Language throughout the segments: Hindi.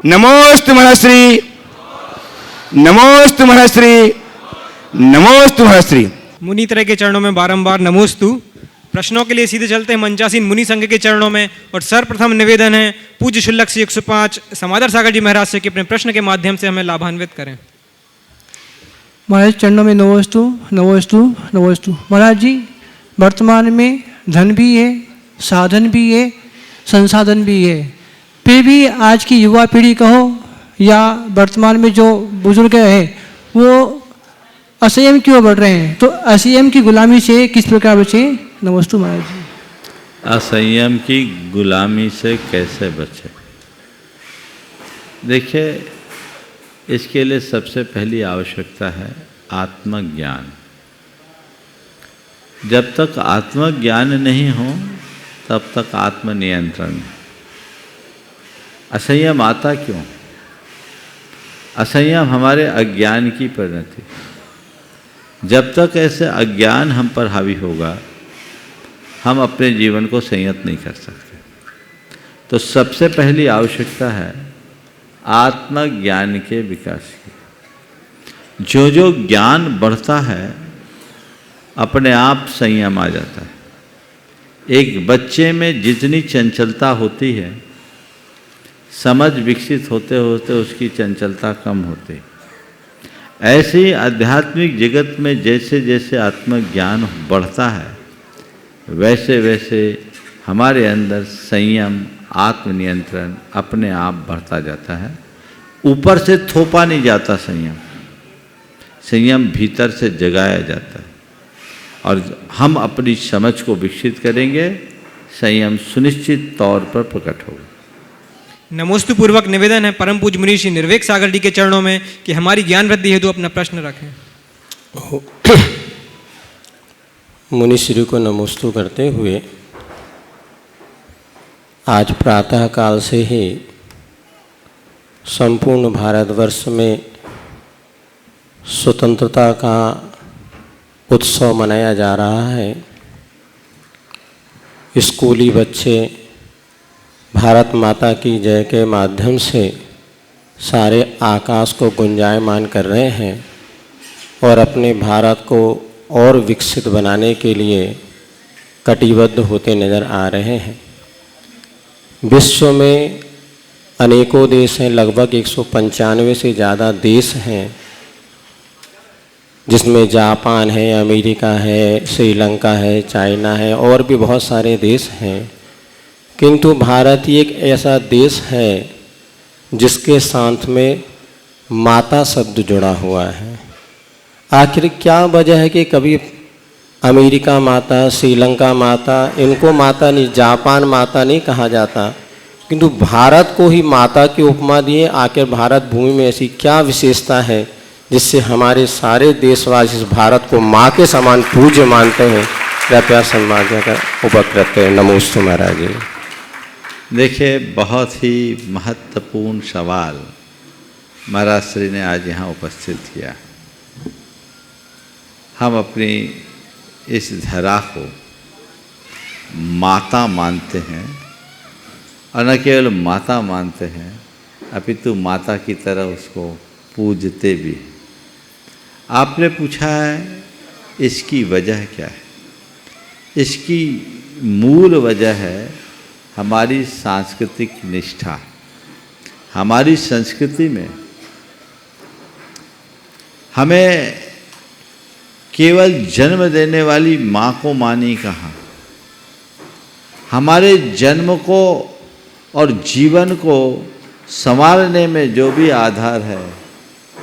नमोस्तु महश्री, नमोस्तु महश्री, नमोस्तु महश्री। मुनि तरह के चरणों में बारंबार नमोस्तु। प्रश्नों के लिए सीधे चलते हैं मंचासीन मुनि संघ के चरणों में। और सर्वप्रथम निवेदन है पूज्य शुल्लक से 105 समादर सागर जी महाराज से कि अपने प्रश्न के माध्यम से हमें लाभान्वित करें। महाराज चरणों में नमोस्तु नमोस्तु नमोस्तु। महाराज जी, वर्तमान में धन भी है, साधन भी है, संसाधन भी है, फिर भी आज की युवा पीढ़ी कहो या वर्तमान में जो बुजुर्ग हैं वो असंयम क्यों बढ़ रहे हैं? तो असंयम की गुलामी से किस प्रकार बचे? नमस्ते महाराज जी। असंयम की गुलामी से कैसे बचे? देखिए, इसके लिए सबसे पहली आवश्यकता है आत्मज्ञान। जब तक आत्मज्ञान नहीं हो तब तक आत्मनियंत्रण। असंयम आता क्यों? असंयम हमारे अज्ञान की परिणति। जब तक ऐसे अज्ञान हम पर हावी होगा हम अपने जीवन को संयत नहीं कर सकते। तो सबसे पहली आवश्यकता है आत्मज्ञान के विकास की। जो जो ज्ञान बढ़ता है अपने आप संयम आ जाता है। एक बच्चे में जितनी चंचलता होती है, समझ विकसित होते होते उसकी चंचलता कम होती है। ऐसे ही आध्यात्मिक जगत में जैसे जैसे आत्मज्ञान बढ़ता है वैसे वैसे हमारे अंदर संयम, आत्मनियंत्रण अपने आप बढ़ता जाता है। ऊपर से थोपा नहीं जाता संयम, संयम भीतर से जगाया जाता है। और हम अपनी समझ को विकसित करेंगे, संयम सुनिश्चित तौर पर प्रकट होगा। नमोस्तु पूर्वक निवेदन है परम पूज्य मुनि श्री निर्वेक सागर जी के चरणों में कि हमारी ज्ञान वृद्धि हेतु अपना प्रश्न रखें। मुनि श्री को नमोस्तु करते हुए आज प्रातः काल से ही संपूर्ण भारतवर्ष में स्वतंत्रता का उत्सव मनाया जा रहा है। स्कूली बच्चे भारत माता की जय के माध्यम से सारे आकाश को गुंजायमान कर रहे हैं और अपने भारत को और विकसित बनाने के लिए कटिबद्ध होते नज़र आ रहे हैं। विश्व में अनेकों देश हैं, लगभग 195 से ज़्यादा देश हैं, जिसमें जापान है, अमेरिका है, श्रीलंका है, चाइना है और भी बहुत सारे देश हैं। किंतु भारत ही एक ऐसा देश है जिसके साथ में माता शब्द जुड़ा हुआ है। आखिर क्या वजह है कि कभी अमेरिका माता, श्रीलंका माता, इनको माता नहीं, जापान माता नहीं कहा जाता, किंतु भारत को ही माता की उपमा दिए। आखिर भारत भूमि में ऐसी क्या विशेषता है जिससे हमारे सारे देशवासी इस भारत को माँ के समान पूज्य मानते हैं? कृपया सम्मान कर उपकृत करें। नमोस्तु महाराज जी। देखिए, बहुत ही महत्वपूर्ण सवाल महाराज श्री ने आज यहाँ उपस्थित किया। हम अपनी इस धरा को माता मानते हैं और न केवल माता मानते हैं अपितु माता की तरह उसको पूजते भी। आपने पूछा है इसकी वजह क्या है? इसकी मूल वजह है हमारी सांस्कृतिक निष्ठा। हमारी संस्कृति में हमें केवल जन्म देने वाली माँ को माँ नहीं कहा। हमारे जन्म को और जीवन को संवारने में जो भी आधार है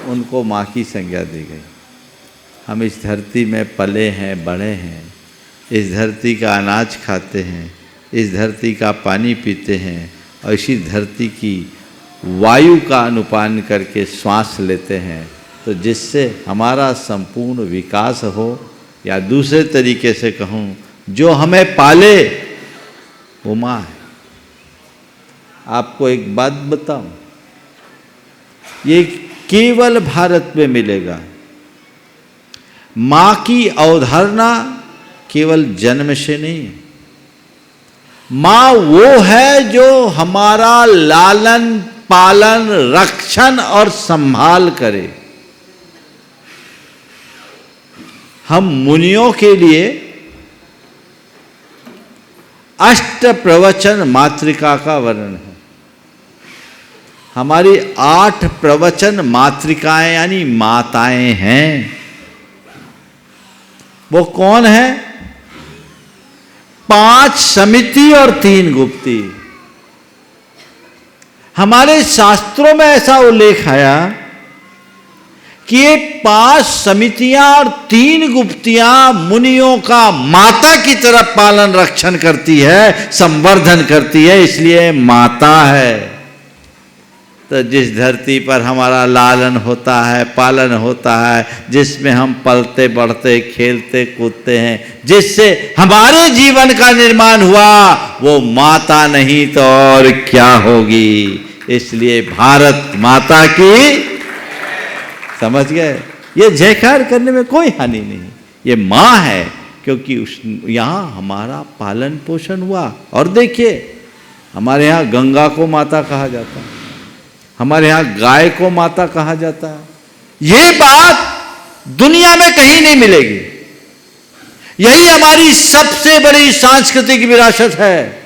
उनको माँ की संज्ञा दी गई। हम इस धरती में पले हैं, बढ़े हैं, इस धरती का अनाज खाते हैं, इस धरती का पानी पीते हैं और इसी धरती की वायु का अनुपान करके श्वास लेते हैं। तो जिससे हमारा संपूर्ण विकास हो, या दूसरे तरीके से कहूँ, जो हमें पाले वो माँ है। आपको एक बात बताऊं, ये केवल भारत में मिलेगा। माँ की अवधारणा केवल जन्म से नहीं है। माँ वो है जो हमारा लालन पालन, रक्षण और संभाल करे। हम मुनियों के लिए अष्ट प्रवचन मातृका का वर्णन है। हमारी 8 प्रवचन मातृकाएं यानी माताएं हैं। वो कौन है? 5 समिति और 3 गुप्ती। हमारे शास्त्रों में ऐसा उल्लेख आया कि ये 5 समितियां और 3 गुप्तियां मुनियों का माता की तरह पालन रक्षण करती है, संवर्धन करती है, इसलिए माता है। तो जिस धरती पर हमारा लालन होता है, पालन होता है, जिसमें हम पलते बढ़ते खेलते कूदते हैं, जिससे हमारे जीवन का निर्माण हुआ, वो माता नहीं तो और क्या होगी। इसलिए भारत माता की, समझ गए, ये जयकार करने में कोई हानि नहीं। ये माँ है क्योंकि यहाँ हमारा पालन पोषण हुआ। और देखिए, हमारे यहाँ गंगा को माता कहा जाता है, हमारे यहाँ गाय को माता कहा जाता है। ये बात दुनिया में कहीं नहीं मिलेगी। यही हमारी सबसे बड़ी सांस्कृतिक विरासत है।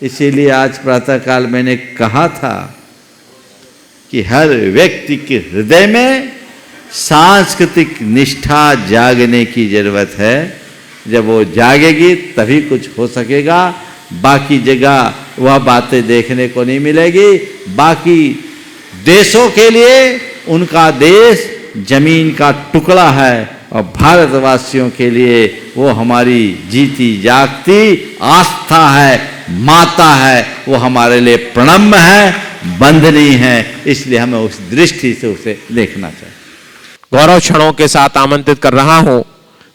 इसीलिए आज प्रातःकाल मैंने कहा था कि हर व्यक्ति के हृदय में सांस्कृतिक निष्ठा जागने की जरूरत है। जब वो जागेगी तभी कुछ हो सकेगा। बाकी जगह वह बातें देखने को नहीं मिलेगी। बाकी देशों के लिए उनका देश जमीन का टुकड़ा है और भारतवासियों के लिए वो हमारी जीती जागती आस्था है, माता है। वो हमारे लिए प्रणम्य है, बंधनी है। इसलिए हमें उस दृष्टि से उसे देखना चाहिए। गौरव क्षणों के साथ आमंत्रित कर रहा हूं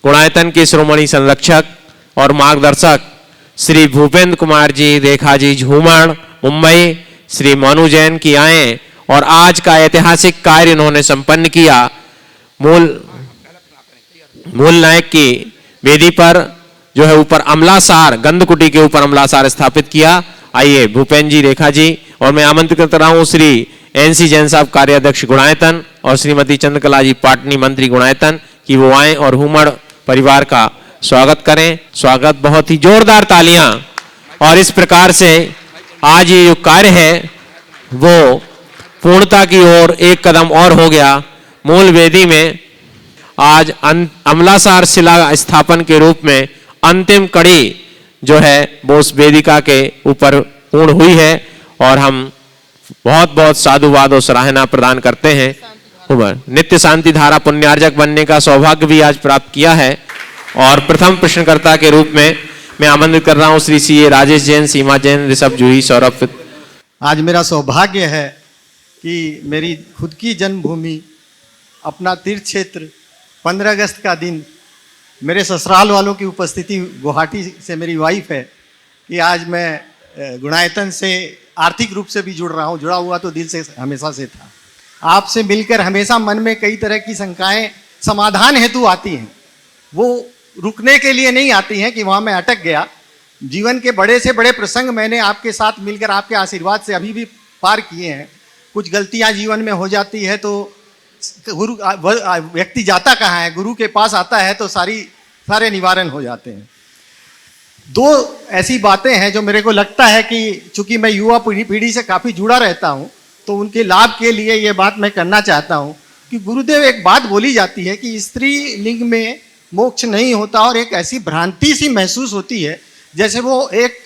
गुणायतन के श्रोमणी संरक्षक और मार्गदर्शक श्री भूपेंद्र कुमार जी रेखा जी झूमर मुंबई, श्री मोनू जैन की आए और आज का ऐतिहासिक कार्य इन्होंने संपन्न किया। मूल नायक की वेदी पर जो है ऊपर अमलासार, गंधकुटी के ऊपर अमलासार स्थापित किया। आइए भूपेंद्र जी, रेखा जी, और मैं आमंत्रित करता रहा हूं श्री एनसी जैन साहब कार्याध्यक्ष गुणायतन और श्रीमती चंद्रकला जी पाटनी मंत्री गुणायतन कि वो आए और हुमड़ परिवार का स्वागत करें। स्वागत, बहुत ही जोरदार तालियां। और इस प्रकार से आज ये जो कार्य है वो पूर्णता की ओर एक कदम और हो गया। मूल वेदी में आज अमलासार शिला स्थापन के रूप में अंतिम कड़ी जो है वो उस वेदिका के ऊपर पूर्ण हुई है और हम बहुत बहुत साधुवाद और सराहना प्रदान करते हैं। नित्य शांति धारा पुण्यार्जक बनने का सौभाग्य भी आज प्राप्त किया है। और प्रथम प्रश्नकर्ता के रूप में मैं आमंत्रित कर रहा हूं श्री सी ए राजेश जैन, सीमा जैन, ऋषभ जूही, सौरभ। आज मेरा सौभाग्य है कि मेरी खुद की जन्मभूमि, अपना तीर्थ क्षेत्र, 15 अगस्त का दिन, मेरे ससुराल वालों की उपस्थिति, गुवाहाटी से मेरी वाइफ है, कि आज मैं गुणायतन से आर्थिक रूप से भी जुड़ रहा हूँ। जुड़ा हुआ तो दिल से हमेशा से था। आपसे मिलकर हमेशा मन में कई तरह की शंकाएं समाधान हेतु आती हैं। वो रुकने के लिए नहीं आती हैं कि वहाँ मैं अटक गया। जीवन के बड़े से बड़े प्रसंग मैंने आपके साथ मिलकर आपके आशीर्वाद से अभी भी पार किए हैं। कुछ गलतियाँ जीवन में हो जाती है तो गुरु व्यक्ति जाता कहाँ है, गुरु के पास आता है तो सारे निवारण हो जाते हैं। 2 ऐसी बातें हैं जो मेरे को लगता है कि चूंकि मैं युवा पीढ़ी से काफ़ी जुड़ा रहता हूँ तो उनके लाभ के लिए ये बात मैं करना चाहता हूँ कि गुरुदेव, एक बात बोली जाती है कि स्त्री लिंग में मोक्ष नहीं होता और एक ऐसी भ्रांति सी महसूस होती है जैसे वो एक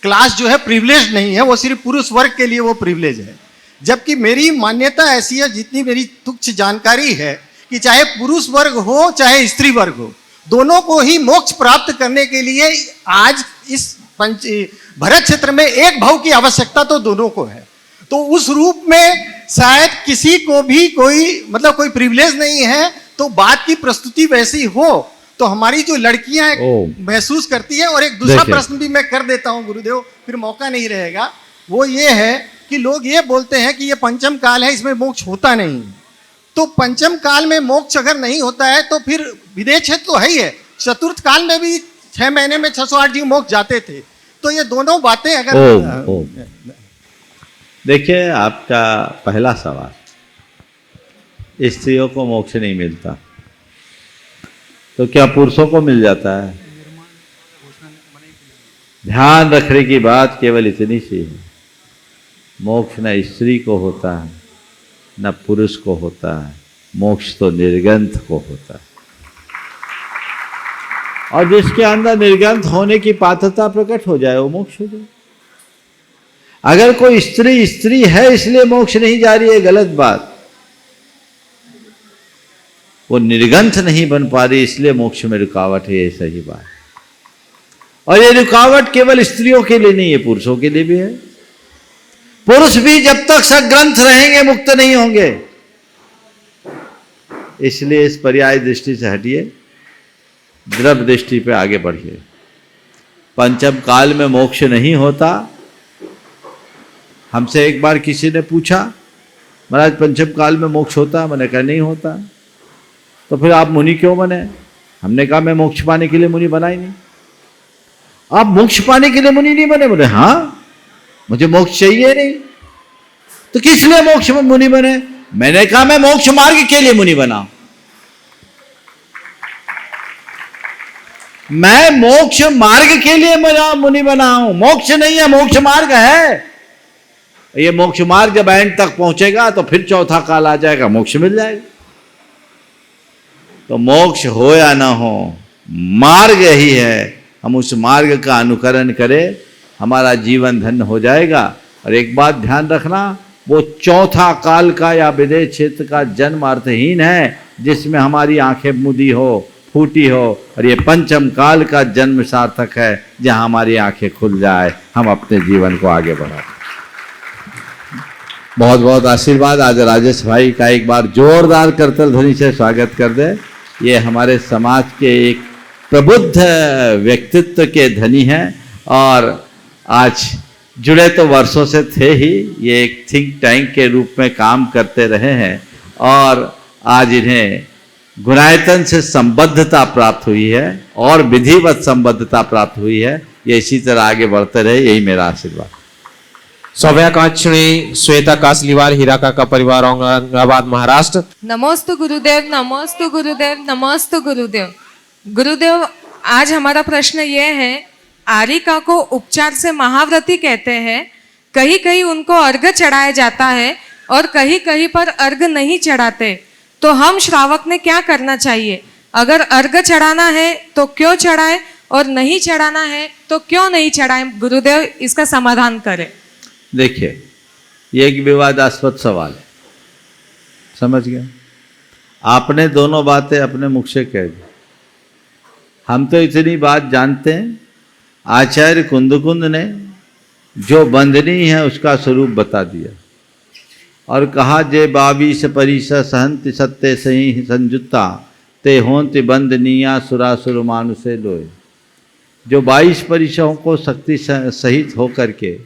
क्लास जो है प्रिविलेज नहीं है, वो सिर्फ पुरुष वर्ग के लिए वो प्रिविलेज है। जबकि मेरी मान्यता ऐसी है, जितनी मेरी तुच्छ जानकारी है, कि चाहे पुरुष वर्ग हो चाहे स्त्री वर्ग हो, दोनों को ही मोक्ष प्राप्त करने के लिए आज इस भरत क्षेत्र में एक भाव की आवश्यकता तो दोनों को है। तो उस रूप में शायद किसी को भी कोई प्रिविलेज नहीं है। तो बात की प्रस्तुति वैसी हो तो हमारी जो लड़कियां महसूस करती है। और एक दूसरा प्रश्न भी मैं कर देता हूं गुरुदेव, फिर मौका नहीं रहेगा। वो ये है कि लोग ये बोलते हैं कि ये पंचम काल है, इसमें मोक्ष होता नहीं। तो पंचम काल में मोक्ष अगर नहीं होता है तो फिर विदेह क्षेत्र तो है ही है, चतुर्थ काल में भी 6 महीने में 608 जीव मोक्ष जाते थे। तो ये दोनों बातें अगर देखिए, आपका पहला सवाल, स्त्रियों को मोक्ष नहीं मिलता तो क्या पुरुषों को मिल जाता है? ध्यान रखने की बात केवल इतनी सी है, मोक्ष न स्त्री को होता है न पुरुष को होता है, मोक्ष तो निर्गंथ को होता है। और जिसके अंदर निर्गंथ होने की पात्रता प्रकट हो जाए वो मोक्ष हो जाए। अगर कोई स्त्री है इसलिए मोक्ष नहीं जा रही है, गलत बात। वो निर्गंथ नहीं बन पा रही इसलिए मोक्ष में रुकावट है, ये सही बात। और ये रुकावट केवल स्त्रियों के लिए नहीं है, पुरुषों के लिए भी है। पुरुष भी जब तक सग्रंथ रहेंगे मुक्त नहीं होंगे। इसलिए इस पर्याय दृष्टि से हटिए, द्रव्य दृष्टि पे आगे बढ़िए। पंचम काल में मोक्ष नहीं होता। हमसे एक बार किसी ने पूछा, महाराज पंचम काल में मोक्ष होता? मैंने कहा नहीं होता। तो फिर आप मुनि क्यों बने? हमने कहा मैं मोक्ष पाने के लिए मुनि बना ही नहीं। आप मोक्ष पाने के लिए मुनि नहीं बने? बोले हाँ, मुझे मोक्ष चाहिए नहीं। तो किस लिए मोक्ष में मुनि बने? मैंने कहा मैं मोक्ष मार्ग के लिए मुनि बना। मैं मोक्ष मार्ग के लिए मुनि बना हूं, मोक्ष नहीं है, मोक्ष मार्ग है। ये मोक्ष मार्ग जब एंड तक पहुंचेगा तो फिर चौथा काल आ जाएगा, मोक्ष मिल जाएगा। तो मोक्ष हो या ना हो, मार्ग ही है। हम उस मार्ग का अनुकरण करें, हमारा जीवन धन्य हो जाएगा। और एक बात ध्यान रखना, वो चौथा काल का या विदेश क्षेत्र का जन्म अर्थहीन है जिसमें हमारी आंखें मुदी हो, फूटी हो। और ये पंचम काल का जन्म सार्थक है जहां हमारी आंखें खुल जाए, हम अपने जीवन को आगे बढ़ाएं। बहुत बहुत आशीर्वाद। आज राजेश भाई का एक बार जोरदार करतल ध्वनि से स्वागत कर दे। ये हमारे समाज के एक प्रबुद्ध व्यक्तित्व के धनी हैं और आज जुड़े तो वर्षों से थे ही, ये एक थिंक टैंक के रूप में काम करते रहे हैं और आज इन्हें गुणायतन से संबद्धता प्राप्त हुई है और विधिवत संबद्धता प्राप्त हुई है। ये इसी तरह आगे बढ़ते रहे, यही मेरा आशीर्वाद। सौभाग्यकांक्षिणी श्वेता कासलीवाल, हीराका का परिवार, औरंगाबाद, महाराष्ट्र। नमोस्तु गुरुदेव, नमोस्तु गुरुदेव, नमोस्तु गुरुदेव। गुरुदेव, आज हमारा प्रश्न ये है, आरिका को उपचार से महाव्रती कहते हैं, कहीं कहीं उनको अर्घ चढ़ाया जाता है और कहीं कहीं पर अर्घ नहीं चढ़ाते, तो हम श्रावक ने क्या करना चाहिए? अगर अर्घ चढ़ाना है तो क्यों चढ़ाए और नहीं चढ़ाना है तो क्यों नहीं चढ़ाए? गुरुदेव इसका समाधान करें। देखिए, ये एक विवादास्पद सवाल है, समझ गए? आपने दोनों बातें अपने मुख से कह दी। हम तो इतनी बात जानते हैं, आचार्य कुंदकुंद ने जो बंदनी है उसका स्वरूप बता दिया और कहा, जे 22 परिस सहंति सत्य सही संजुता ते होंति बंदनिया सुरासुर मानुषे लोए। जो 22 परिसों को शक्ति सहित होकर के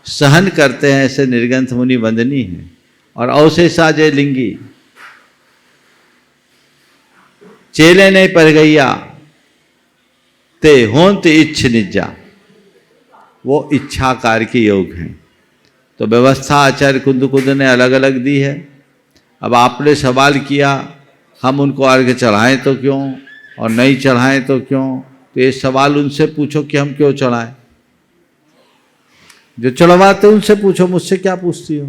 सहन करते हैं, ऐसे निर्गंथ मुनि वंदनी हैं। और अवशेषा जय लिंगी चेले ने पर गैया ते होंत इच्छ निजा, वो इच्छाकार के योग हैं। तो व्यवस्था आचार्य कुंदकुंद ने अलग अलग दी है। अब आपने सवाल किया हम उनको अर्घ्य चढ़ाएं तो क्यों और नहीं चढ़ाएं तो क्यों? तो ये सवाल उनसे पूछो कि हम क्यों चढ़ाएं। जो चढ़वाते उनसे पूछो, मुझसे क्या पूछती हो?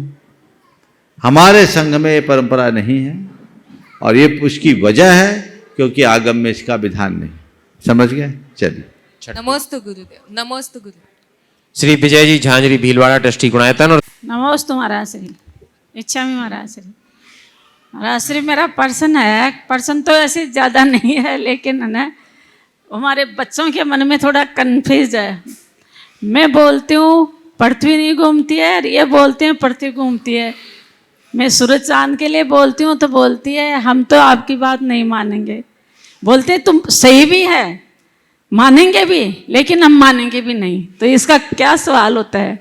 हमारे संघ में ये परंपरा नहीं है और ये उसकी वजह है क्योंकि आगम में इसका विधान नहीं। समझ गए? चलिए। नमोस्तु गुरुदेव, नमोस्तु गुरुदेव। श्री विजय जी झांझरी, भीलवाड़ा, ट्रस्टी गुणायतन। और नमोस्तु महाराज श्री, इच्छा में महाराज श्री। महाराज श्री, मेरा पर्सन है, पर्सन तो ऐसे ज़्यादा नहीं है लेकिन है ना, हमारे बच्चों के मन में थोड़ा कन्फ्यूज है। मैं बोलती हूँ पृथ्वी नहीं घूमती है और ये बोलते हैं पृथ्वी घूमती है। मैं सूरज चांद के लिए बोलती हूँ तो बोलती है हम तो आपकी बात नहीं मानेंगे। बोलते तुम सही भी है, मानेंगे भी, लेकिन हम मानेंगे भी नहीं। तो इसका क्या सवाल होता है?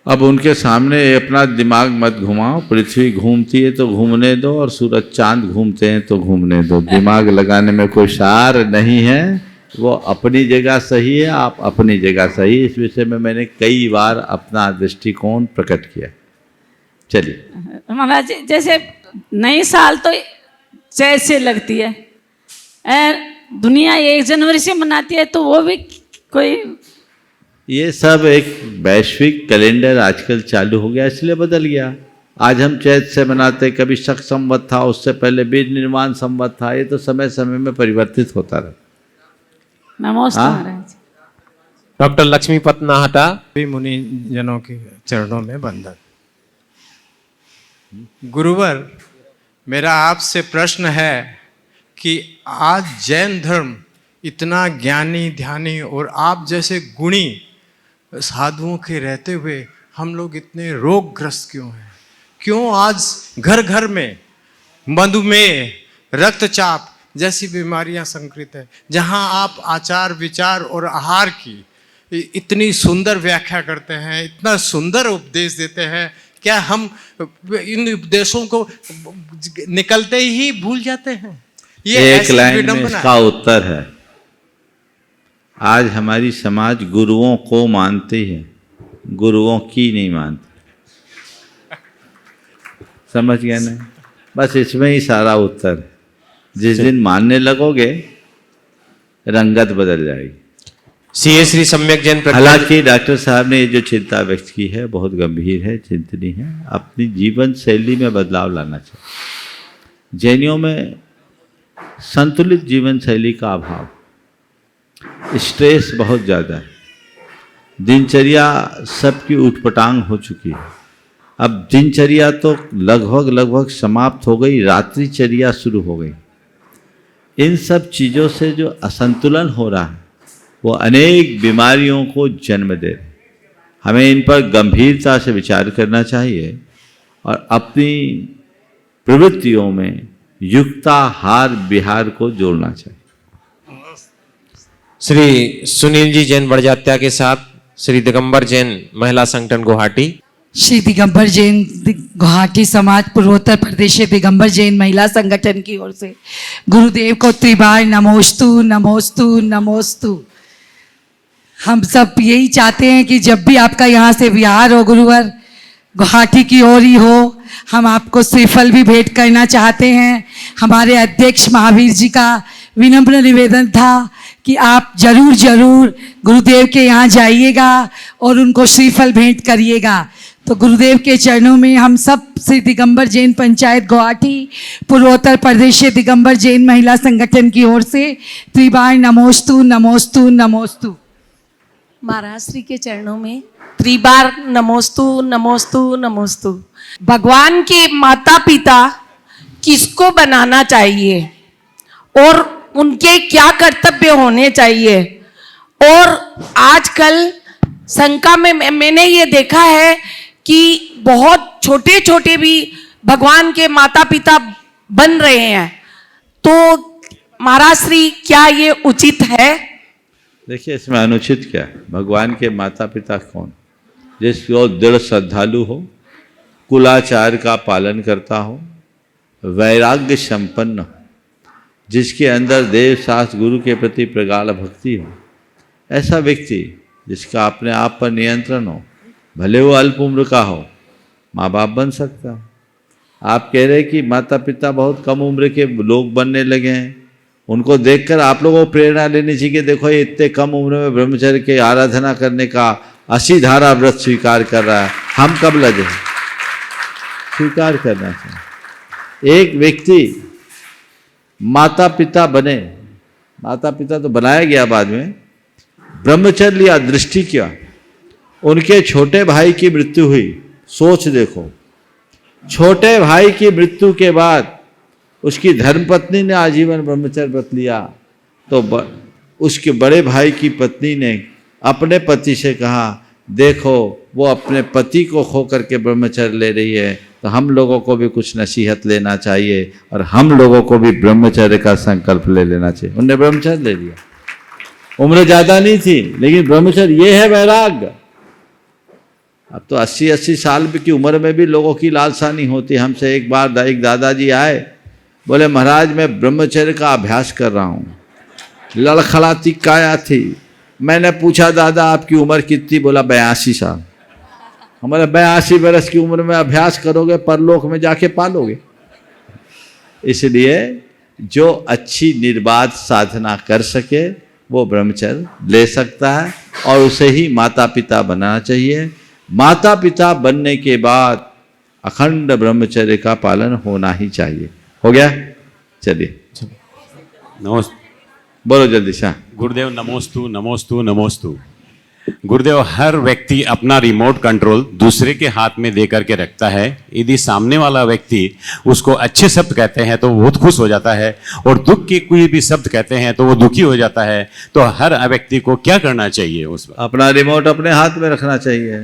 अब उनके सामने अपना दिमाग मत घुमाओ। पृथ्वी घूमती है तो घूमने दो और सूरज चांद घूमते हैं तो घूमने दो। दिमाग लगाने में कोई सार नहीं है, वो अपनी जगह सही है, आप अपनी जगह सही। इस विषय में मैंने कई बार अपना दृष्टिकोण प्रकट किया। चलिए। महाराज जी, जैसे नई साल तो जैसे लगती है, दुनिया 1 जनवरी से मनाती है, तो वो भी कोई ये सब एक वैश्विक कैलेंडर आजकल चालू हो गया, इसलिए बदल गया। आज हम चैत से मनाते, कभी शक संवत था, उससे पहले बीज निर्माण संवत था। ये तो समय समय में परिवर्तित होता रहा। नमस्ते हाँ? महाराज। डॉक्टर लक्ष्मीपत नाहटा। सभी मुनि जनों के चरणों में वंदन। गुरुवर, मेरा आपसे प्रश्न है कि आज जैन धर्म इतना ज्ञानी ध्यानी और आप जैसे गुणी साधुओं के रहते हुए हम लोग इतने रोगग्रस्त क्यों हैं? क्यों आज घर घर में मधुमेह, रक्तचाप जैसी बीमारियां संक्रित है, जहां आप आचार विचार और आहार की इतनी सुंदर व्याख्या करते हैं, इतना सुंदर उपदेश देते हैं, क्या हम इन उपदेशों को निकलते ही भूल जाते हैं? ये एक ऐसी लाइन में विडंबना इसका उत्तर है। आज हमारी समाज गुरुओं को मानती है, गुरुओं की नहीं मानती। समझ गए ना? बस इसमें ही सारा उत्तर है। जिस दिन मानने लगोगे रंगत बदल जाएगी। सीए श्री सम्यक जैन प्रज्ञा। हालांकि डॉक्टर साहब ने ये जो चिंता व्यक्त की है बहुत गंभीर है, चिंतनीय है। अपनी जीवन शैली में बदलाव लाना चाहिए। जैनियों में संतुलित जीवन शैली का अभाव, स्ट्रेस बहुत ज़्यादा है, दिनचर्या सबकी उठपटांग हो चुकी है। अब दिनचर्या तो लगभग समाप्त हो गई, रात्रिचर्या शुरू हो गई। इन सब चीज़ों से जो असंतुलन हो रहा है वो अनेक बीमारियों को जन्म दे रहे। हमें इन पर गंभीरता से विचार करना चाहिए और अपनी प्रवृत्तियों में युक्ताहार विहार को जोड़ना चाहिए। श्री सुनील जी जैन बड़जात्या के साथ श्री दिगंबर जैन महिला संगठन गुवाहाटी। श्री दिगंबर जैन गुवाहाटी समाज पूर्वोत्तर प्रदेश दिगंबर जैन महिला संगठन की ओर से गुरुदेव को त्रिबार नमोस्तु नमोस्तु नमोस्तु। हम सब यही चाहते हैं कि जब भी आपका यहाँ से विहार हो गुरुवर, गुवाहाटी की ओर ही हो, हम आपको श्रीफल भी भेंट करना चाहते हैं। हमारे अध्यक्ष महावीर जी का विनम्र निवेदन था कि आप जरूर गुरुदेव के यहाँ जाइएगा और उनको श्रीफल भेंट करिएगा। तो गुरुदेव के चरणों में हम सब श्री दिगंबर जैन पंचायत गुवाहाटी पूर्वोत्तर प्रदेश दिगंबर जैन महिला संगठन की ओर से त्रिबार नमोस्तु नमोस्तु नमोस्तु। महाराज श्री के चरणों में त्रिबार नमोस्तु नमोस्तु नमोस्तु। भगवान के माता पिता किसको बनाना चाहिए और उनके क्या कर्तव्य होने चाहिए? और आजकल शंका में मैंने ये देखा है कि बहुत छोटे छोटे भी भगवान के माता पिता बन रहे हैं, तो महाराज श्री क्या ये उचित है? देखिए, इसमें अनुचित क्या है? भगवान के माता पिता कौन? जिसको दृढ़ श्रद्धालु हो, कुलाचार का पालन करता हो, वैराग्य संपन्न हो, जिसके अंदर देव शास्त्र गुरु के प्रति प्रगाढ़ भक्ति हो, ऐसा व्यक्ति जिसका अपने आप पर नियंत्रण हो, भले वो अल्प उम्र का हो, माँ बाप बन सकता है। आप कह रहे कि माता पिता बहुत कम उम्र के लोग बनने लगे हैं, उनको देखकर आप लोगों को प्रेरणा लेनी चाहिए कि देखो ये इतने कम उम्र में ब्रह्मचर्य की आराधना करने का 80 धारा व्रत स्वीकार कर रहा है, हम कब लगे? स्वीकार करना चाहिए। एक व्यक्ति माता पिता बने, माता पिता तो बनाया गया बाद में, ब्रह्मचर्य लिया, दृष्टि किया, उनके छोटे भाई की मृत्यु हुई। सोच देखो, छोटे भाई की मृत्यु के बाद उसकी धर्मपत्नी ने आजीवन ब्रह्मचर्य व्रत लिया, तो उसके बड़े भाई की पत्नी ने अपने पति से कहा देखो वो अपने पति को खो करके ब्रह्मचर्य ले रही है, तो हम लोगों को भी कुछ नसीहत लेना चाहिए और हम लोगों को भी ब्रह्मचर्य का संकल्प ले लेना चाहिए। उन्होंने ब्रह्मचर्य ले लिया। उम्र ज़्यादा नहीं थी, लेकिन ब्रह्मचर्य ये है वैराग्य। अब तो 80-80 साल की उम्र में भी लोगों की लालसा नहीं होती। हमसे एक बार एक दादाजी आए, बोले महाराज मैं ब्रह्मचर्य का अभ्यास कर रहा हूँ। लड़खड़ाती काया थी। मैंने पूछा दादा आपकी उम्र कितनी? बोला 82 साल। हमारे 82 बरस की उम्र में अभ्यास करोगे, परलोक में जाके पालोगे। इसलिए जो अच्छी निर्बाध साधना कर सके वो ब्रह्मचर्य ले सकता है, और उसे ही माता पिता बनाना चाहिए। माता पिता बनने के बाद अखंड ब्रह्मचर्य का पालन होना ही चाहिए। हो गया? चलिए नमस्ते। बोलो जल्दी से। गुरुदेव नमोस्तु नमोस्तु नमोस्तु। गुरुदेव, हर व्यक्ति अपना रिमोट कंट्रोल दूसरे के हाथ में दे करके रखता है। यदि सामने वाला व्यक्ति उसको अच्छे शब्द कहते हैं तो वो बहुत खुश हो जाता है, और दुख के कोई भी शब्द कहते हैं तो वो दुखी हो जाता है। तो हर व्यक्ति को क्या करना चाहिए? उस पर अपना रिमोट अपने हाथ में रखना चाहिए।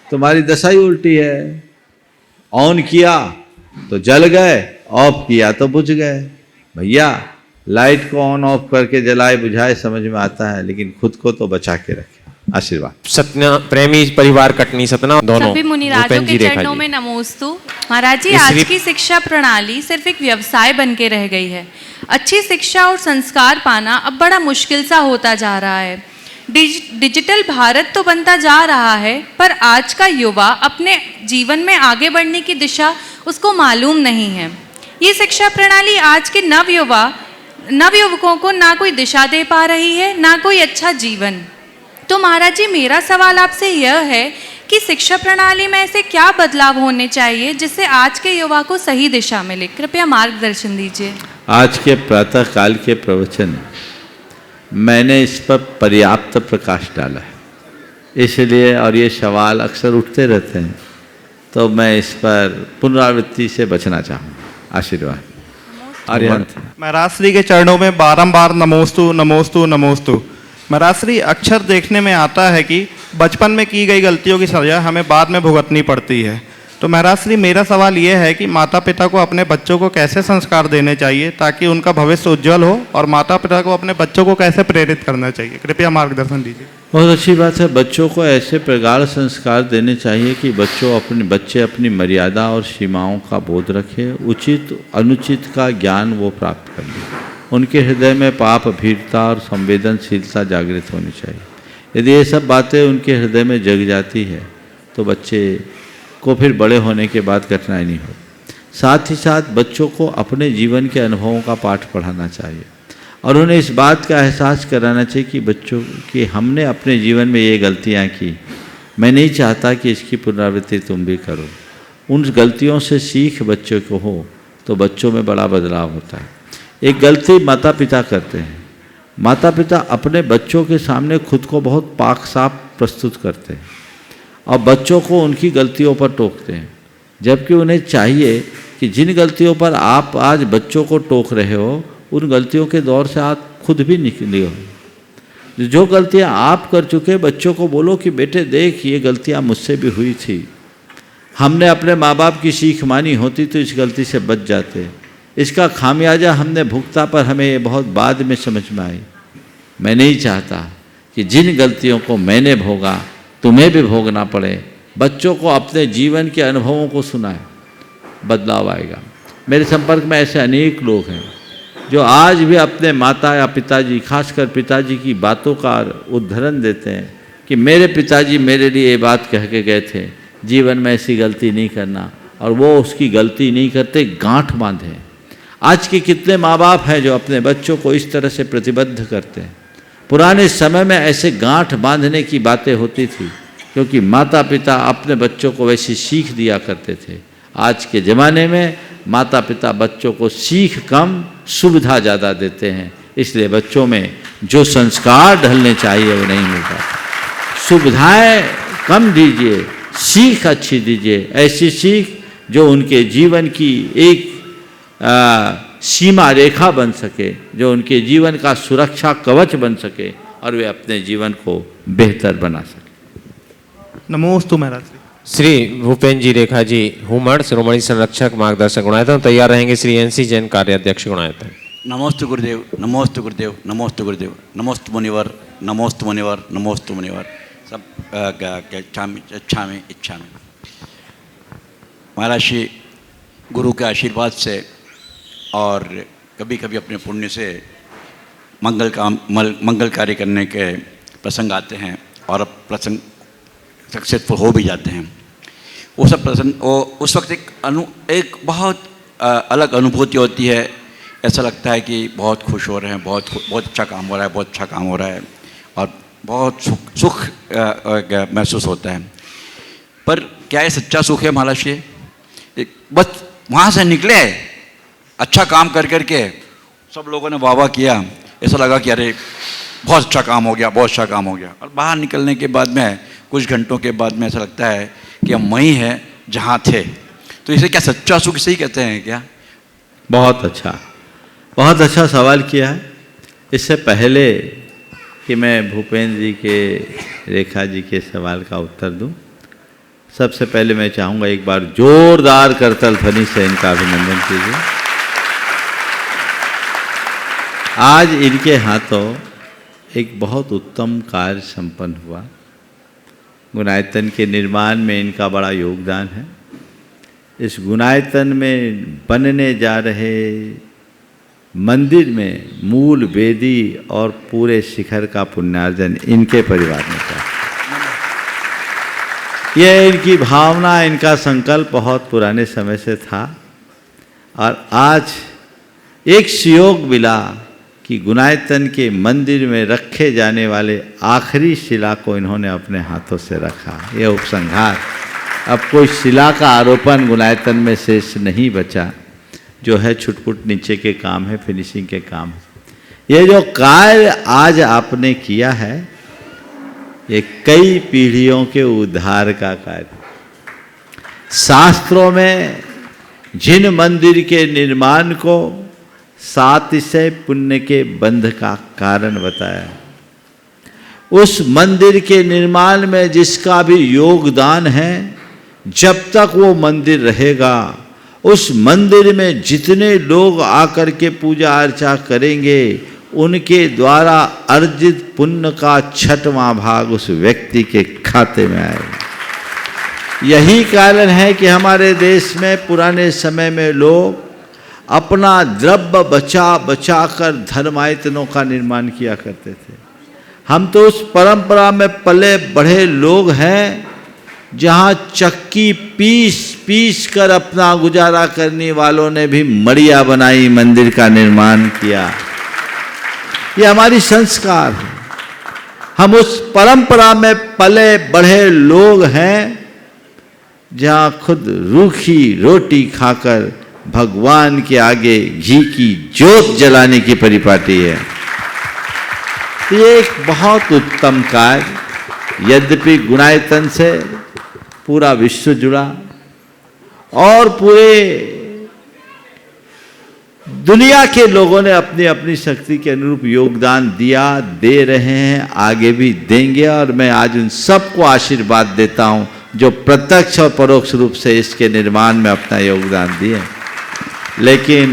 तुम्हारी दशा ही उल्टी है। ऑन किया तो जल गए, ऑफ किया तो बुझ गए। भैया, लाइट को ऑन ऑफ करके जलाए बुझाए समझ में आता है, लेकिन खुद को तो बचा के रखे। आशीर्वाद। सतना प्रेमी परिवार कटनी सतना दोनों। सभी मुनिराजों के चरणों में नमोस्तु। महाराज जी, आज की शिक्षा प्रणाली सिर्फ एक व्यवसाय बन के रह गई है। अच्छी शिक्षा और संस्कार पाना अब बड़ा मुश्किल सा होता जा रहा है। डिजिटल भारत तो बनता जा रहा है, पर आज का युवा अपने जीवन में आगे बढ़ने की दिशा उसको मालूम नहीं है। ये शिक्षा प्रणाली आज के नवयुवकों को ना कोई दिशा दे पा रही है, ना कोई अच्छा जीवन। तो महाराज जी, मेरा सवाल आपसे यह है कि शिक्षा प्रणाली में ऐसे क्या बदलाव होने चाहिए जिससे आज के युवा को सही दिशा मिले? कृपया मार्गदर्शन दीजिए। आज के प्रातः काल के प्रवचन मैंने इस पर पर्याप्त प्रकाश डाला है, इसलिए, और ये सवाल अक्सर उठते रहते हैं, तो मैं इस पर पुनरावृत्ति से बचना चाहूँगा। आशीर्वाद। आर्यंत। महाराज श्री के चरणों में बारंबार नमोस्तु नमोस्तु नमोस्तु। महाराज श्री, अक्षर देखने में आता है कि बचपन में की गई गलतियों की सजा हमें बाद में भुगतनी पड़ती है। तो महाराज श्री, मेरा सवाल ये है कि माता पिता को अपने बच्चों को कैसे संस्कार देने चाहिए ताकि उनका भविष्य उज्जवल हो, और माता पिता को अपने बच्चों को कैसे प्रेरित करना चाहिए? कृपया मार्गदर्शन दीजिए। बहुत अच्छी बात है। बच्चों को ऐसे प्रगाढ़ संस्कार देने चाहिए कि बच्चे अपनी मर्यादा और सीमाओं का बोध रखें, उचित अनुचित का ज्ञान वो प्राप्त कर लें। उनके हृदय में पाप, भीरता और संवेदनशीलता जागृत होनी चाहिए। यदि ये सब बातें उनके हृदय में जग जाती है तो बच्चे को फिर बड़े होने के बाद कठिनाई नहीं हो। साथ ही साथ बच्चों को अपने जीवन के अनुभवों का पाठ पढ़ाना चाहिए, और उन्हें इस बात का एहसास कराना चाहिए कि बच्चों कि हमने अपने जीवन में ये गलतियाँ की, मैं नहीं चाहता कि इसकी पुनरावृत्ति तुम भी करो। उन गलतियों से सीख बच्चों को हो तो बच्चों में बड़ा बदलाव होता है। एक गलती माता पिता करते हैं। माता पिता अपने बच्चों के सामने खुद को बहुत पाक साफ प्रस्तुत करते हैं और बच्चों को उनकी गलतियों पर टोकते हैं, जबकि उन्हें चाहिए कि जिन गलतियों पर आप आज बच्चों को टोक रहे हो उन गलतियों के दौर से आप खुद भी निकले हो। जो गलतियां आप कर चुके बच्चों को बोलो कि बेटे देख, ये गलतियां मुझसे भी हुई थी, हमने अपने माँ बाप की सीख मानी होती तो इस गलती से बच जाते। इसका खामियाजा हमने भुगता, पर हमें ये बहुत बाद में समझ में आई। मैं नहीं चाहता कि जिन गलतियों को मैंने भोगा तुम्हें भी भोगना पड़े। बच्चों को अपने जीवन के अनुभवों को सुनाए, बदलाव आएगा। मेरे संपर्क में ऐसे अनेक लोग हैं जो आज भी अपने माता या पिताजी, खासकर पिताजी की बातों का उदाहरण देते हैं कि मेरे पिताजी मेरे लिए ये बात कह के गए थे, जीवन में ऐसी गलती नहीं करना, और वो उसकी गलती नहीं करते, गांठ बांधे। आज के कितने माँ बाप हैं जो अपने बच्चों को इस तरह से प्रतिबद्ध करते हैं। पुराने समय में ऐसे गांठ बांधने की बातें होती थी क्योंकि माता पिता अपने बच्चों को वैसी सीख दिया करते थे। आज के ज़माने में माता पिता बच्चों को सीख कम, सुविधा ज़्यादा देते हैं, इसलिए बच्चों में जो संस्कार ढलने चाहिए वो नहीं मिल पाता। सुविधाएं कम दीजिए, सीख अच्छी दीजिए, ऐसी सीख जो उनके जीवन की एक सीमा रेखा बन सके, जो उनके जीवन का सुरक्षा कवच बन सके और वे अपने जीवन को बेहतर बना सके। नमोस्तु महाराज। श्री भूपेन्द्र जी रेखा जी हुमड़, शिरोमणि संरक्षक मार्गदर्शक गुणायतन। तैयार रहेंगे श्री NC जैन कार्याध्यक्ष गुणायतन। नमोस्तु गुरुदेव, नमोस्तु गुरुदेव, नमोस्तु गुरुदेव, नमोस्तु मुनिवर, नमोस्तु मुनिवर, नमोस्तु मुनिवर। सब इच्छा में महाराज श्री गुरु के आशीर्वाद से और कभी कभी अपने पुण्य से मंगल कार्य करने के प्रसंग आते हैं, और अब प्रसंग सक्सेसफुल हो भी जाते हैं। वो सब प्रसन्न, वो उस वक्त एक बहुत अलग अनुभूति होती है। ऐसा लगता है कि बहुत खुश हो रहे हैं, बहुत अच्छा काम हो रहा है, बहुत अच्छा काम हो रहा है, और बहुत सुख महसूस होता है। पर क्या ये सच्चा सुख है महाराज जी? बस वहाँ से निकले अच्छा काम कर करके सब लोगों ने वाह वाह किया, ऐसा लगा कि अरे बहुत अच्छा काम हो गया, बहुत अच्छा काम हो गया, और बाहर निकलने के बाद में कुछ घंटों के बाद में ऐसा लगता है कि हम वहीं हैं जहाँ थे। तो इसे क्या सच्चा सुख से ही कहते हैं क्या? बहुत अच्छा सवाल किया है। इससे पहले कि मैं भूपेंद्र जी के, रेखा जी के सवाल का उत्तर दूं, सबसे पहले मैं चाहूँगा एक बार जोरदार करतल ध्वनि से इनका अभिनंदन कीजिए। आज इनके हाथों एक बहुत उत्तम कार्य संपन्न हुआ। गुणायतन के निर्माण में इनका बड़ा योगदान है। इस गुणायतन में बनने जा रहे मंदिर में मूल वेदी और पूरे शिखर का पुण्यार्जन इनके परिवार ने किया। यह इनकी भावना, इनका संकल्प बहुत पुराने समय से था, और आज एक सुयोग मिला कि गुणायतन के मंदिर में रखे जाने वाले आखिरी शिला को इन्होंने अपने हाथों से रखा। यह उपसंहार, अब कोई शिला का आरोपण गुणायतन में शेष नहीं बचा, जो है छुटपुट नीचे के काम है, फिनिशिंग के काम है। ये जो कार्य आज आपने किया है, ये कई पीढ़ियों के उद्धार का कार्य। शास्त्रों में जिन मंदिर के निर्माण को सातिशय पुण्य के बंध का कारण बताया, उस मंदिर के निर्माण में जिसका भी योगदान है, जब तक वो मंदिर रहेगा, उस मंदिर में जितने लोग आकर के पूजा अर्चा करेंगे, उनके द्वारा अर्जित पुण्य का 6वां भाग उस व्यक्ति के खाते में आएगा। यही कारण है कि हमारे देश में पुराने समय में लोग अपना द्रव्य बचा बचा कर धर्मायतनों का निर्माण किया करते थे। हम तो उस परंपरा में पले बढ़े लोग हैं जहाँ चक्की पीस पीस कर अपना गुजारा करने वालों ने भी मड़िया बनाई, मंदिर का निर्माण किया। ये हमारी संस्कार है। हम उस परंपरा में पले बढ़े लोग हैं जहाँ खुद रूखी रोटी खाकर भगवान के आगे घी की ज्योत जलाने की परिपाटी है। ये एक बहुत उत्तम कार्य। यद्यपि गुणायतन से पूरा विश्व जुड़ा और पूरे दुनिया के लोगों ने अपनी अपनी शक्ति के अनुरूप योगदान दिया, दे रहे हैं, आगे भी देंगे, और मैं आज उन सबको आशीर्वाद देता हूं जो प्रत्यक्ष और परोक्ष रूप से इसके निर्माण में अपना योगदान दिए। लेकिन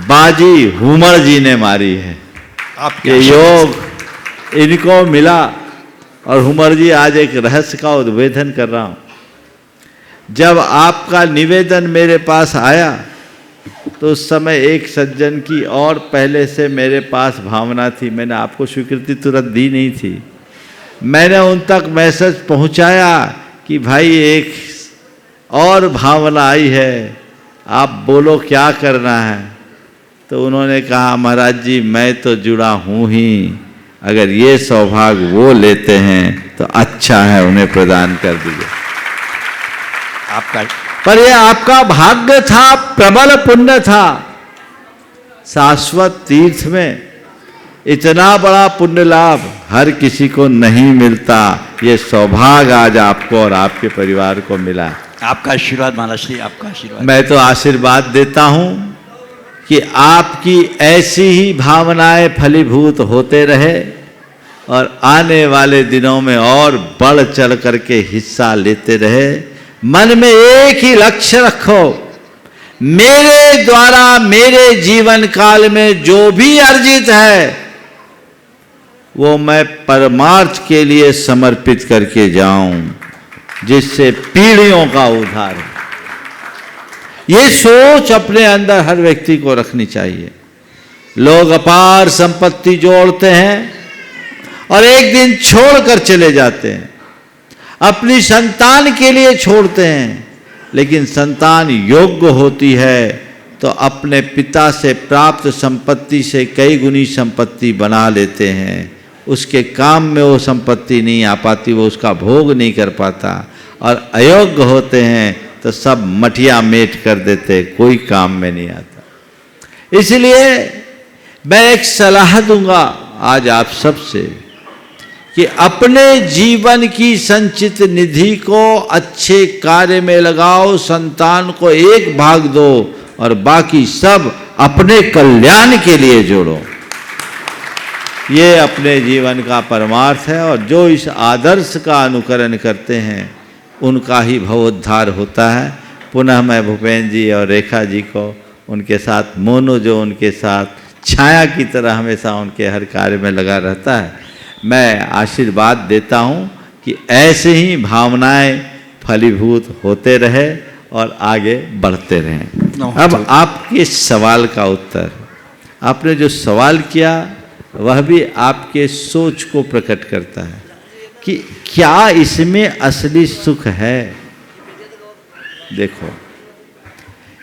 बाजी हुमर जी ने मारी है। ये योग इनको मिला, और हुमर जी आज एक रहस्य का उद्भेदन कर रहा हूं। जब आपका निवेदन मेरे पास आया तो उस समय एक सज्जन की और पहले से मेरे पास भावना थी। मैंने आपको स्वीकृति तुरंत दी नहीं थी। मैंने उन तक मैसेज पहुंचाया कि भाई एक और भावना आई है, आप बोलो क्या करना है। तो उन्होंने कहा, महाराज जी मैं तो जुड़ा हूँ ही, अगर ये सौभाग्य वो लेते हैं तो अच्छा है, उन्हें प्रदान कर दीजिए। आपका पर ये आपका भाग्य था, प्रबल पुण्य था। शाश्वत तीर्थ में इतना बड़ा पुण्य लाभ हर किसी को नहीं मिलता। ये सौभाग्य आज आपको और आपके परिवार को मिला। आपका आशीर्वाद महाराज जी, आपका आशीर्वाद। मैं तो आशीर्वाद देता हूं कि आपकी ऐसी ही भावनाएं फलीभूत होते रहे और आने वाले दिनों में और बढ़ चढ़ करके हिस्सा लेते रहे। मन में एक ही लक्ष्य रखो, मेरे द्वारा मेरे जीवन काल में जो भी अर्जित है वो मैं परमार्थ के लिए समर्पित करके जाऊं, जिससे पीढ़ियों का उद्धार हो। ये सोच अपने अंदर हर व्यक्ति को रखनी चाहिए। लोग अपार संपत्ति जोड़ते हैं और एक दिन छोड़कर चले जाते हैं। अपनी संतान के लिए छोड़ते हैं, लेकिन संतान योग्य होती है तो अपने पिता से प्राप्त संपत्ति से कई गुनी संपत्ति बना लेते हैं। उसके काम में वो संपत्ति नहीं आ पाती, वो उसका भोग नहीं कर पाता, और अयोग्य होते हैं तो सब मटिया मेट कर देते, कोई काम में नहीं आता। इसलिए मैं एक सलाह दूंगा आज आप सबसे कि अपने जीवन की संचित निधि को अच्छे कार्य में लगाओ, संतान को एक भाग दो और बाकी सब अपने कल्याण के लिए जोड़ो। ये अपने जीवन का परमार्थ है, और जो इस आदर्श का अनुकरण करते हैं उनका ही भवोद्धार होता है। पुनः मैं भूपेन जी और रेखा जी को, उनके साथ मोनू जो उनके साथ छाया की तरह हमेशा उनके हर कार्य में लगा रहता है, मैं आशीर्वाद देता हूँ कि ऐसे ही भावनाएं फलीभूत होते रहे और आगे बढ़ते रहें। अब आपके सवाल का उत्तर, आपने जो सवाल किया वह भी आपके सोच को प्रकट करता है कि क्या इसमें असली सुख है। देखो,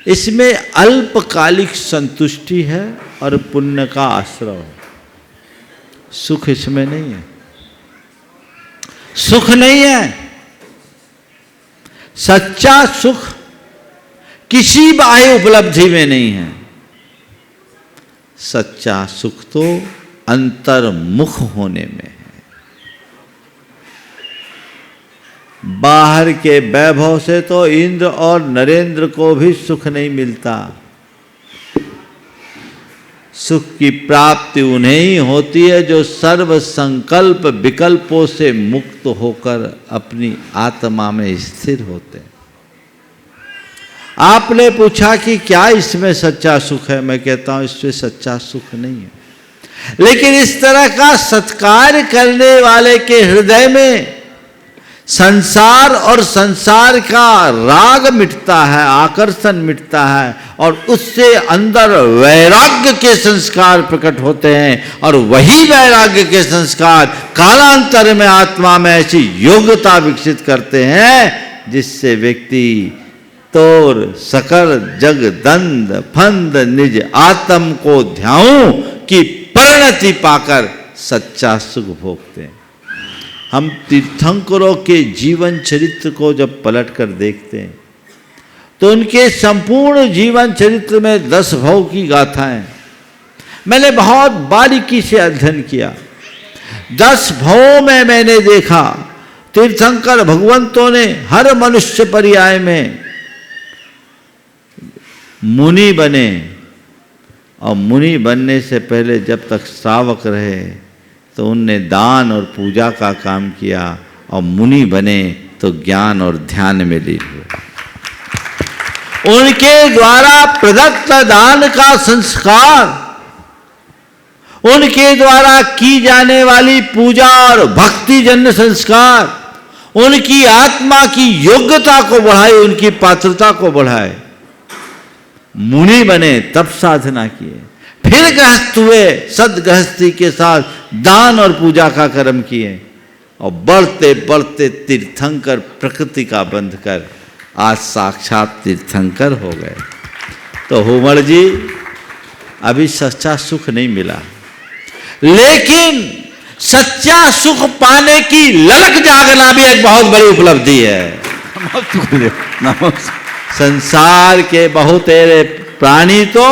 इसमें अल्पकालिक संतुष्टि है और पुण्य का आश्रय है, सुख इसमें नहीं है। सुख नहीं है, सच्चा सुख किसी बाह्य उपलब्धि में नहीं है। सच्चा सुख तो अंतर्मुख होने में है। बाहर के वैभव से तो इंद्र और नरेंद्र को भी सुख नहीं मिलता। सुख की प्राप्ति उन्हें ही होती है जो सर्व संकल्प विकल्पों से मुक्त होकर अपनी आत्मा में स्थिर होते हैं। आपने पूछा कि क्या इसमें सच्चा सुख है, मैं कहता हूं इसमें सच्चा सुख नहीं है, लेकिन इस तरह का सत्कार करने वाले के हृदय में संसार और संसार का राग मिटता है, आकर्षण मिटता है, और उससे अंदर वैराग्य के संस्कार प्रकट होते हैं, और वही वैराग्य के संस्कार कालांतर में आत्मा में ऐसी योग्यता विकसित करते हैं जिससे व्यक्ति तोर सकल जग दंद फंद निज आत्म को ध्याऊं की परिणति पाकर सच्चा सुख भोगते हैं। हम तीर्थंकरों के जीवन चरित्र को जब पलट कर देखते हैं तो उनके संपूर्ण जीवन चरित्र में 10 भव की गाथाएं मैंने बहुत बारीकी से अध्ययन किया। 10 भवों में मैंने देखा तीर्थंकर भगवंतों ने हर मनुष्य पर्याय में मुनि बने, और मुनि बनने से पहले जब तक श्रावक रहे तो उनने दान और पूजा का काम किया, और मुनि बने तो ज्ञान और ध्यान में लीन हुए। उनके द्वारा प्रदत्त दान का संस्कार, उनके द्वारा की जाने वाली पूजा और भक्ति जन्य संस्कार उनकी आत्मा की योग्यता को बढ़ाए, उनकी पात्रता को बढ़ाए। मुनि बने तब साधना किए, फिर गृहस्थ हुए, सदगृहस्थी के साथ दान और पूजा का कर्म किए, और बढ़ते बढ़ते तीर्थंकर प्रकृति का बंध कर आज साक्षात तीर्थंकर हो गए। तो हुमड़ जी अभी सच्चा सुख नहीं मिला, लेकिन सच्चा सुख पाने की ललक जागना भी एक बहुत बड़ी उपलब्धि है। संसार के बहुतेरे प्राणी तो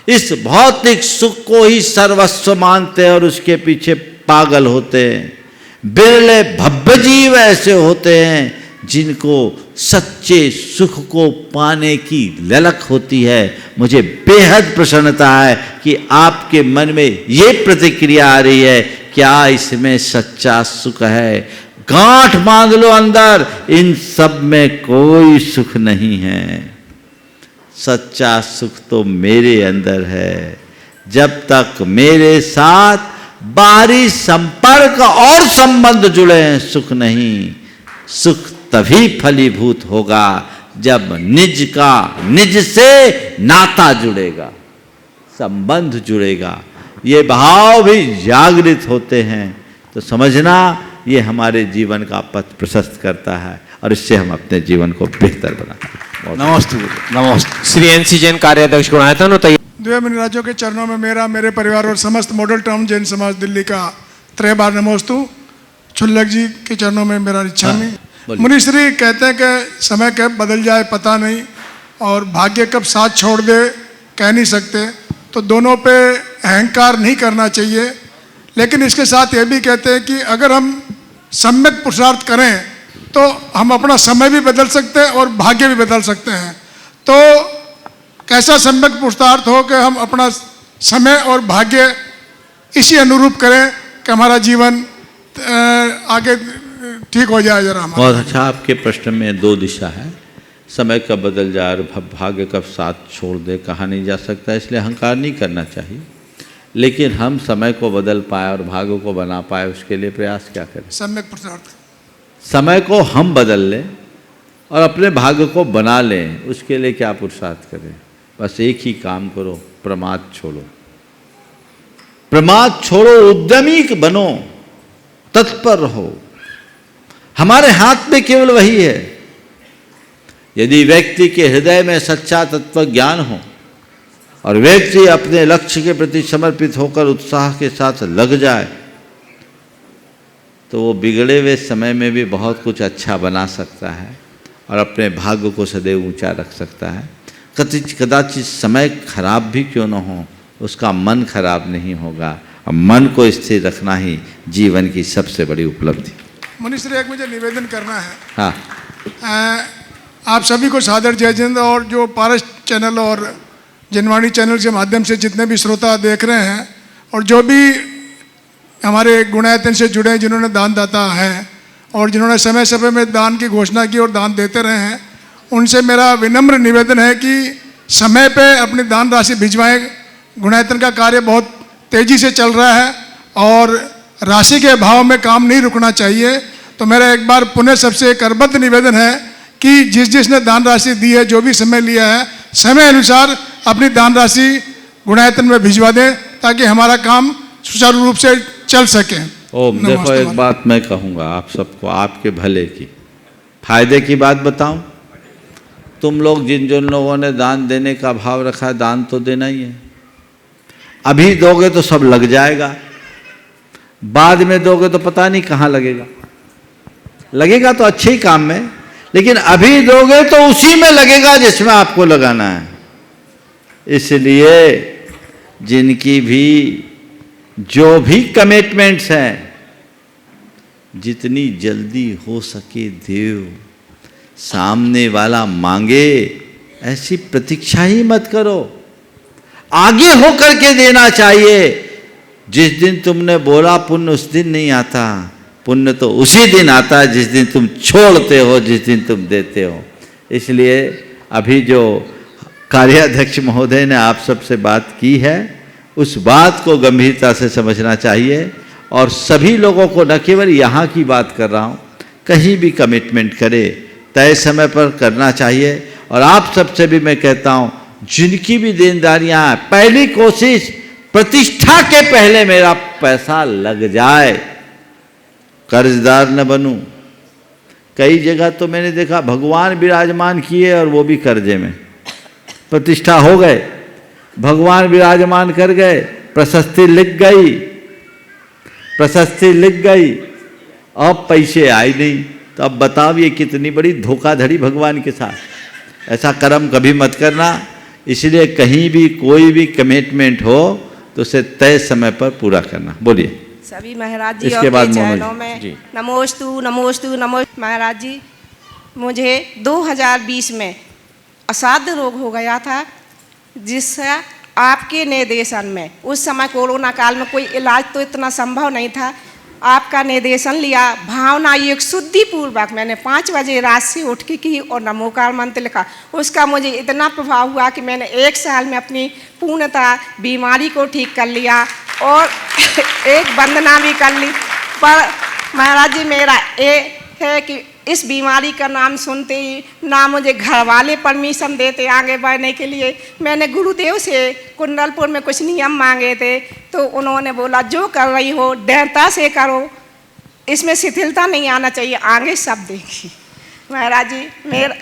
इस भौतिक सुख को ही सर्वस्व मानते हैं और उसके पीछे पागल होते हैं। बिरले भव्य जीव ऐसे होते हैं जिनको सच्चे सुख को पाने की ललक होती है। मुझे बेहद प्रसन्नता है कि आपके मन में ये प्रतिक्रिया आ रही है, क्या इसमें सच्चा सुख है? गांठ बांध लो अंदर, इन सब में कोई सुख नहीं है। सच्चा सुख तो मेरे अंदर है। जब तक मेरे साथ बाहरी संपर्क और संबंध जुड़े हैं, सुख नहीं। सुख तभी फलीभूत होगा जब निज का निज से नाता जुड़ेगा, संबंध जुड़ेगा, ये भाव भी जागृत होते हैं। तो समझना ये हमारे जीवन का पथ प्रशस्त करता है और इससे हम अपने जीवन को बेहतर बनाते हैं। नमस्ते नमस्ते। श्री एनसी जैन कार्याध्यक्ष गुणायतन और द्विवेदी राज्यों के चरणों में मेरा, मेरे परिवार और समस्त मॉडल टाउन जैन समाज दिल्ली का 3 बार नमोस्तु। छुल्लक जी के चरणों में मेरा इच्छामी। मुनिश्री कहते हैं कि समय कब बदल जाए पता नहीं और भाग्य कब साथ छोड़ दे कह नहीं सकते, तो दोनों पे अहंकार नहीं करना चाहिए। लेकिन इसके साथ ये भी कहते हैं कि अगर हम सम्यक पुरुषार्थ करें तो हम अपना समय भी बदल सकते हैं और भाग्य भी बदल सकते हैं। तो कैसा सम्यक पुरुषार्थ हो कि हम अपना समय और भाग्य इसी अनुरूप करें कि हमारा जीवन आगे ठीक हो जाए। जरा बहुत अच्छा, आपके प्रश्न में 2 दिशा है। समय कब बदल जाए और भाग्य कब साथ छोड़ दे कहा नहीं जा सकता, इसलिए अहंकार नहीं करना चाहिए। लेकिन हम समय को बदल पाए और भाग्य को बना पाए उसके लिए प्रयास क्या करें? सम्यक पुरुषार्थ। समय को हम बदल लें और अपने भाग्य को बना लें, उसके लिए क्या पुरुषार्थ करें? बस एक ही काम करो, प्रमाद छोड़ो। प्रमाद छोड़ो, उद्यमी बनो, तत्पर रहो। हमारे हाथ में केवल वही है। यदि व्यक्ति के हृदय में सच्चा तत्व ज्ञान हो और व्यक्ति अपने लक्ष्य के प्रति समर्पित होकर उत्साह के साथ लग जाए तो वो बिगड़े हुए समय में भी बहुत कुछ अच्छा बना सकता है और अपने भाग्य को सदैव ऊंचा रख सकता है। कदाचित समय खराब भी क्यों न हो, उसका मन खराब नहीं होगा और मन को स्थिर रखना ही जीवन की सबसे बड़ी उपलब्धि। मुनिश्री, एक मुझे निवेदन करना है। हाँ, आप सभी को सादर जय हिंद। और जो पारस चैनल और जनवाणी चैनल के माध्यम से जितने भी श्रोता देख रहे हैं और जो भी हमारे गुणायतन से जुड़े हैं, जिन्होंने दानदाता हैं और जिन्होंने समय समय में दान की घोषणा की और दान देते रहे हैं, उनसे मेरा विनम्र निवेदन है कि समय पे अपनी दान राशि भिजवाएं। गुणायतन का कार्य बहुत तेज़ी से चल रहा है और राशि के अभाव में काम नहीं रुकना चाहिए। तो मेरा एक बार पुनः सबसे करबद्ध निवेदन है कि जिसने दान राशि दी है, जो भी समय लिया है, समय अनुसार अपनी दान राशि गुणायतन में भिजवा दें ताकि हमारा काम सुचारू रूप से चल सके। ओम, देखो एक बात मैं कहूँगा आप सबको, आपके भले की, फायदे की बात बताऊं। तुम लोग जिन लोगों ने दान देने का भाव रखा है, दान तो देना ही है। अभी दोगे तो सब लग जाएगा, बाद में दोगे तो पता नहीं कहाँ लगेगा। लगेगा तो अच्छे ही काम में, लेकिन अभी दोगे तो उसी में लगेगा जिसमें आपको लगाना है। इसलिए जिनकी भी जो भी कमिटमेंट्स हैं, जितनी जल्दी हो सके देव। सामने वाला मांगे ऐसी प्रतीक्षा ही मत करो, आगे होकर के देना चाहिए। जिस दिन तुमने बोला पुण्य उस दिन नहीं आता, पुण्य तो उसी दिन आता है जिस दिन तुम छोड़ते हो, जिस दिन तुम देते हो। इसलिए अभी जो कार्याध्यक्ष महोदय ने आप सबसे बात की है, उस बात को गंभीरता से समझना चाहिए और सभी लोगों को, न केवल यहाँ की बात कर रहा हूँ, कहीं भी कमिटमेंट करे तय समय पर करना चाहिए। और आप सबसे भी मैं कहता हूँ, जिनकी भी देनदारियाँ हैं, पहली कोशिश प्रतिष्ठा के पहले मेरा पैसा लग जाए, कर्जदार न बनूं। कई जगह तो मैंने देखा भगवान विराजमान किए और वो भी कर्जे में। प्रतिष्ठा हो गए, भगवान विराजमान कर गए, प्रशस्ति लिख गई, प्रशस्ति लिख गई, अब पैसे आए नहीं। तो अब बताओ ये कितनी बड़ी धोखाधड़ी भगवान के साथ। ऐसा कर्म कभी मत करना। इसलिए कहीं भी कोई भी कमिटमेंट हो तो उसे तय समय पर पूरा करना। बोलिए। सभी महाराज जी इसके बाद चरणों में नमोस्तु नमोस्तु नमोस्तु। महाराज जी, मुझे 2020 में असाध्य रोग हो गया था, जिससे आपके निर्देशन में, उस समय कोरोना काल में कोई इलाज तो इतना संभव नहीं था, आपका निर्देशन लिया, भावना योग शुद्धि पूर्वक मैंने 5 बजे रात से उठ के की और नमोकार मंत्र लिखा। उसका मुझे इतना प्रभाव हुआ कि मैंने 1 साल में अपनी पूर्णतः बीमारी को ठीक कर लिया और एक वंदना भी कर ली। पर महाराज जी, मेरा ये है कि इस बीमारी का नाम सुनते ही ना मुझे घर वाले परमिशन देते आगे बढ़ने के लिए। मैंने गुरुदेव से कुंडलपुर में कुछ नियम मांगे थे, तो उन्होंने बोला जो कर रही हो दृढ़ता से करो, इसमें शिथिलता नहीं आना चाहिए, आगे सब देखिए। महाराज जी मेरा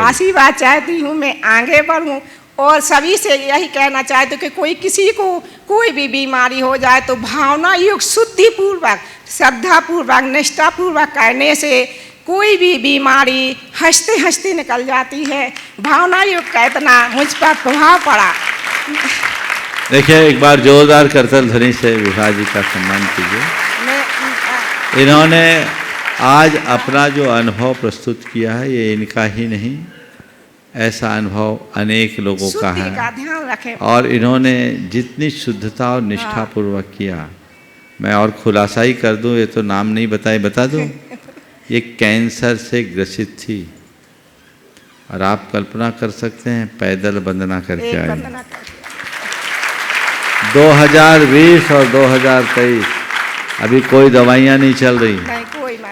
आशीर्वाद चाहती हूँ, मैं आगे बढ़ूँ और सभी से यही कहना चाहती हूँ कि कोई किसी को कोई भी बीमारी हो जाए तो भावना युक्त शुद्धिपूर्वक श्रद्धापूर्वक निष्ठापूर्वक करने से कोई भी बीमारी हंसते हंसते निकल जाती है। भावना युक्त का इतना मुझ पर प्रभाव पड़ा। देखिए, एक बार जोरदार करतल ध्वनि से विभा जी का सम्मान कीजिए। इन्होंने आज अपना जो अनुभव प्रस्तुत किया है, ये इनका ही नहीं, ऐसा अनुभव अनेक लोगों का है। ध्यान रखें। और इन्होंने जितनी शुद्धता और निष्ठापूर्वक किया, मैं और खुलासा ही कर दूं, ये तो नाम नहीं बता दूं, ये कैंसर से ग्रसित थी और आप कल्पना कर सकते हैं पैदल वंदना करके आए। 2020 और 2023 अभी कोई दवाइयाँ नहीं चल रही,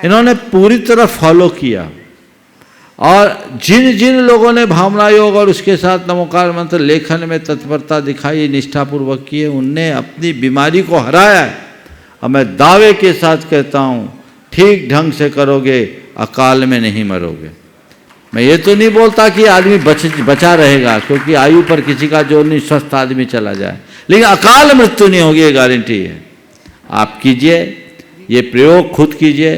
इन्होंने पूरी तरह फॉलो किया। और जिन जिन लोगों ने भावना योग और उसके साथ नमोकार मंत्र लेखन में तत्परता दिखाई, निष्ठापूर्वक किए, उनने अपनी बीमारी को हराया है। और मैं दावे के साथ कहता हूँ, ठीक ढंग से करोगे अकाल में नहीं मरोगे। मैं ये तो नहीं बोलता कि आदमी बचा रहेगा, क्योंकि आयु पर किसी का जोर नहीं, स्वस्थ आदमी चला जाए, लेकिन अकाल मृत्यु नहीं होगी, ये गारंटी है। आप कीजिए, ये प्रयोग खुद कीजिए,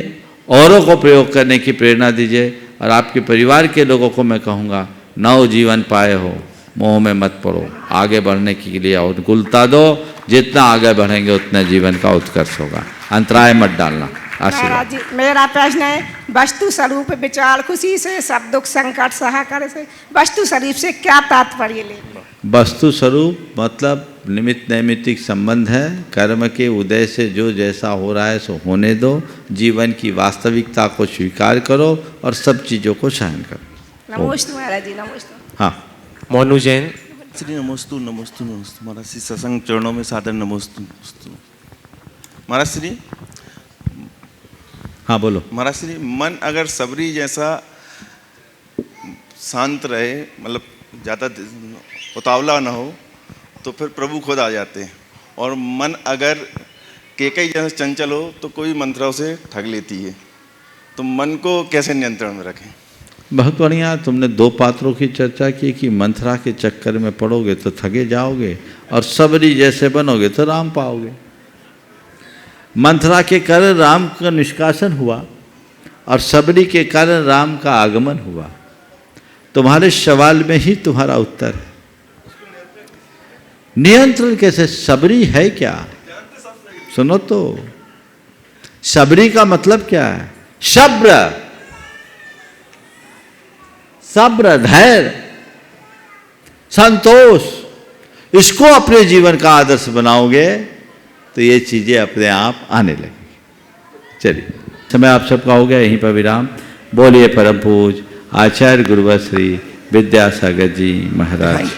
औरों को प्रयोग करने की प्रेरणा दीजिए। और आपके परिवार के लोगों को मैं कहूँगा, नव जीवन पाए हो, मोह में मत पड़ो, आगे बढ़ने के लिए अनुकूलता दो। जितना आगे बढ़ेंगे उतना जीवन का उत्कर्ष होगा। अंतराय मत डालना। महाराज जी मेरा प्रश्न है, वस्तु स्वरूप विचार खुशी से सब दुख संकट सहा कर से वस्तु स्वरूप से क्या तात्पर्य ले? वस्तु स्वरूप मतलब निमित्त नैमित्तिक संबंध है। कर्म के उदय से जो जैसा हो रहा है सो होने दो, जीवन की वास्तविकता को स्वीकार करो और सब चीज़ों को सहन करो। नमोस्तु महाराज जी, नमोस्तु। हाँ, मोनू जैन। श्री नमोस्तु नमोस्तु नमोस्तु महाराज श्री सत्संग चरणों में सादर नमोस्तु नमोस्तु। महाराज श्री, हाँ बोलो। महाराज श्री, मन अगर सबरी जैसा शांत रहे, मतलब ज़्यादा उतावला ना हो, तो फिर प्रभु खुद आ जाते हैं। और मन अगर केकई जैसा चंचल हो तो कोई मंत्रों से ठग लेती है। तो मन को कैसे नियंत्रण में रखें? बहुत बढ़िया। तुमने दो पात्रों की चर्चा की कि मंथरा के चक्कर में पड़ोगे तो ठगे जाओगे, और सबरी जैसे बनोगे तो राम पाओगे। मंथरा के कारण राम का निष्कासन हुआ और सबरी के कारण राम का आगमन हुआ। तुम्हारे सवाल में ही तुम्हारा उत्तर है। नियंत्रण कैसे? सबरी है क्या? सुनो तो, सबरी का मतलब क्या है? सब्र, सब्र, धैर्य, संतोष, इसको अपने जीवन का आदर्श बनाओगे तो ये चीजें अपने आप आने लगेंगी। चलिए, समय आप सबका हो गया, यहीं पर विराम। बोलिए परम पूज आचार्य गुरुवर श्री विद्यासागर जी महाराज।